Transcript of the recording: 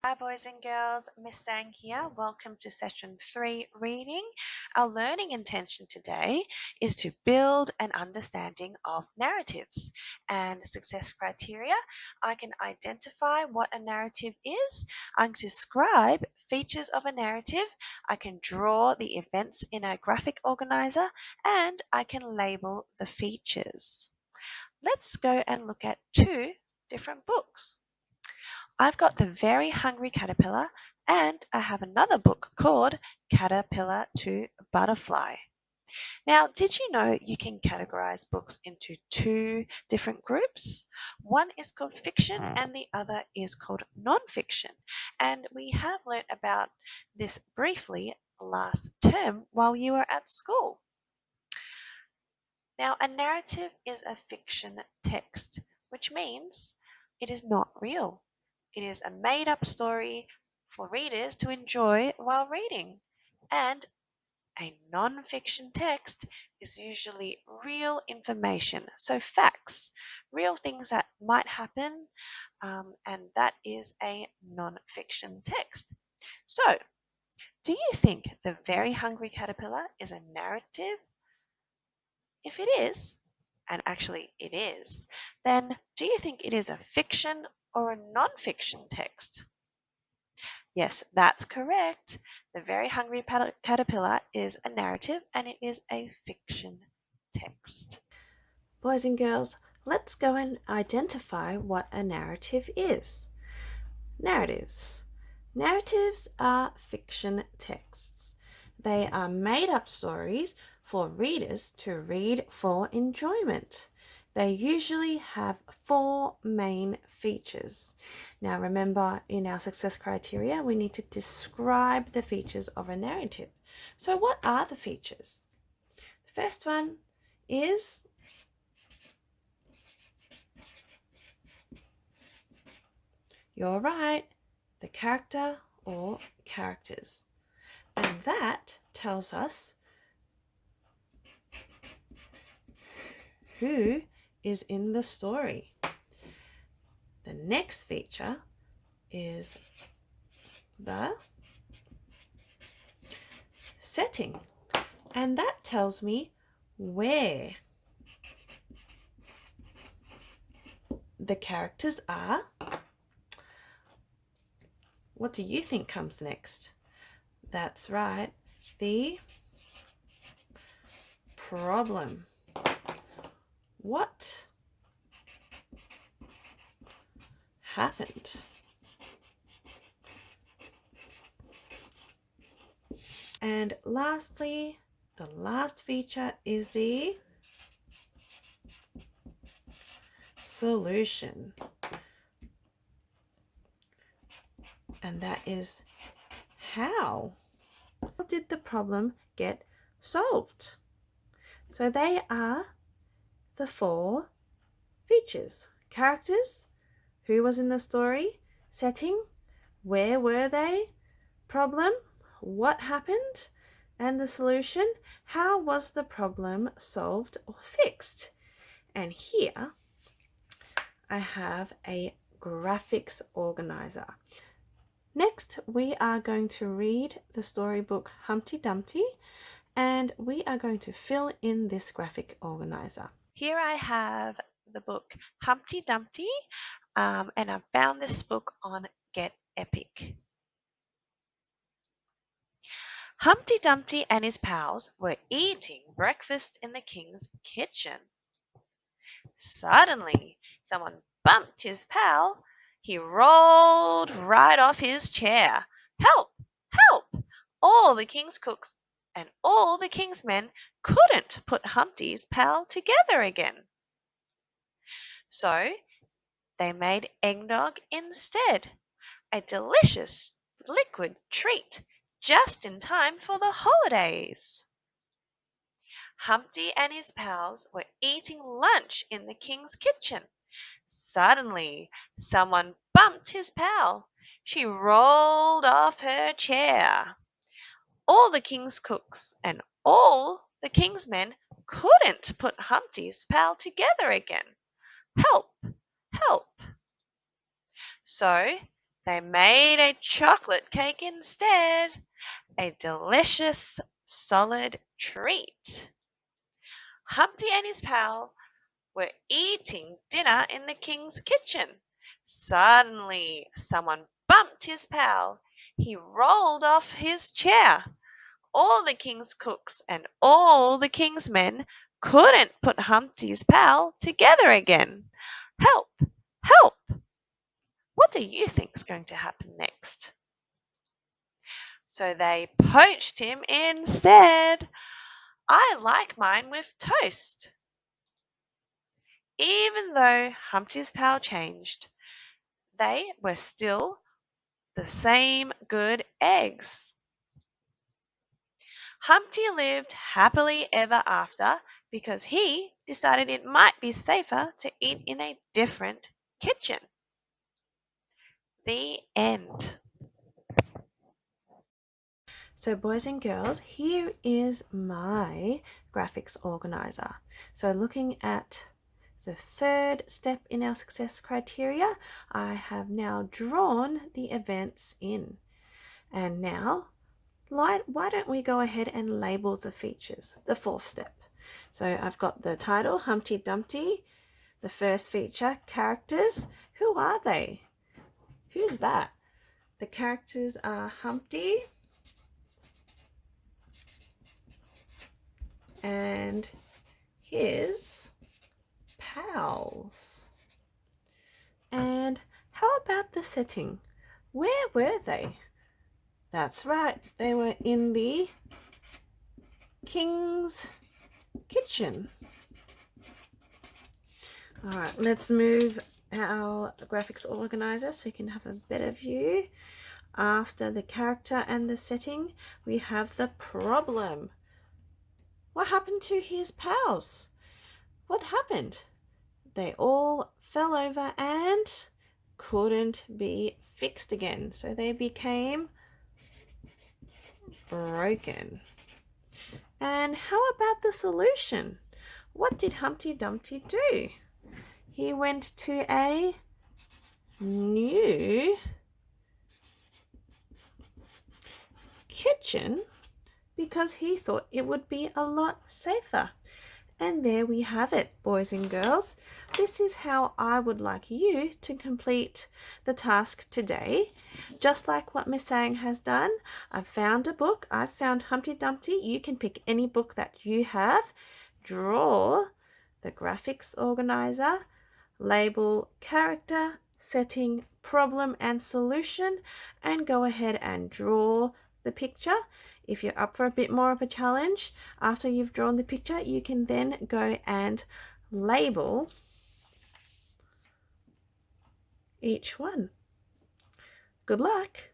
Hi, boys and girls. Miss Sang here. Welcome to session 3 reading. Our learning intention today is to build an understanding of narratives and success criteria. I can identify what a narrative is. I can describe features of a narrative. I can draw the events in a graphic organizer and I can label the features. Let's go and look at two different books. I've got The Very Hungry Caterpillar and I have another book called Caterpillar to Butterfly. Now, did you know you can categorize books into two different groups? One is called fiction and the other is called nonfiction. And we have learnt about this briefly last term while you were at school. Now, a narrative is a fiction text, which means it is not real. It is a made-up story for readers to enjoy while reading. And a non-fiction text is usually real information, so facts, real things that might happen, and that is a non-fiction text. So, do you think The Very Hungry Caterpillar is a narrative? If it is, and actually it is, then do you think it is a fiction or a non-fiction text? Yes, that's correct. The Very Hungry Caterpillar is a narrative and it is a fiction text. Boys and girls, let's go and identify what a narrative is. Narratives. Narratives are fiction texts. They are made up stories for readers to read for enjoyment. They usually have four main features. Now, remember, in our success criteria, we need to describe the features of a narrative. So, what are the features? The first one is you're right, the character or characters. And that tells us who is in the story. The next feature is the setting, and that tells me where the characters are. What do you think comes next? That's right, the problem. What happened? And lastly, the last feature is the solution. And that is how did the problem get solved? So they are the four features. Characters, who was in the story, setting, where were they, problem, what happened, and the solution, how was the problem solved or fixed. And here I have a graphics organizer. Next, we are going to read the storybook Humpty Dumpty, and we are going to fill in this graphic organizer. Here I have the book Humpty Dumpty, and I found this book on Get Epic. Humpty Dumpty and his pals were eating breakfast in the king's kitchen. Suddenly, someone bumped his pal. He rolled right off his chair. Help! Help! All the king's cooks and all the king's men couldn't put Humpty's pal together again. So they made eggnog instead, a delicious liquid treat just in time for the holidays. Humpty and his pals were eating lunch in the king's kitchen. Suddenly, someone bumped his pal. She rolled off her chair. All the king's cooks and all the king's men couldn't put Humpty's pal together again. Help! Help! So They made a chocolate cake instead, a delicious, solid treat. Humpty and his pal were eating dinner in the king's kitchen. Suddenly, someone bumped his pal. He rolled off his chair. All the king's cooks and all the king's men couldn't put Humpty's pal together again. Help! Help! What do you think is going to happen next? So they poached him instead. I like mine with toast. Even though Humpty's pal changed, they were still the same good eggs. Humpty lived happily ever after because he decided it might be safer to eat in a different kitchen. The end. So boys and girls, here is my graphics organizer. So looking at the third step in our success criteria, I have now drawn the events in. And now, why don't we go ahead and label the features, the fourth step. So I've got the title, Humpty Dumpty, the first feature, characters. Who are they? Who's that? The characters are Humpty and his pals. And how about the setting? Where were they? That's right, they were in the king's kitchen. All right, let's move our graphics organizer so you can have a better view. After the character and the setting, we have the problem. What happened to his pals? What happened? They all fell over and couldn't be fixed again. So they became broken. And how about the solution? What did Humpty Dumpty do? He went to a new kitchen because he thought it would be a lot safer. And there we have it, boys and girls. This is how I would like you to complete the task today. Just like what Miss Sang has done, I've found a book. I've found Humpty Dumpty. You can pick any book that you have. Draw the graphics organizer, label character, setting, problem and solution, and go ahead and draw the picture. If you're up for a bit more of a challenge, after you've drawn the picture, you can then go and label each one. Good luck!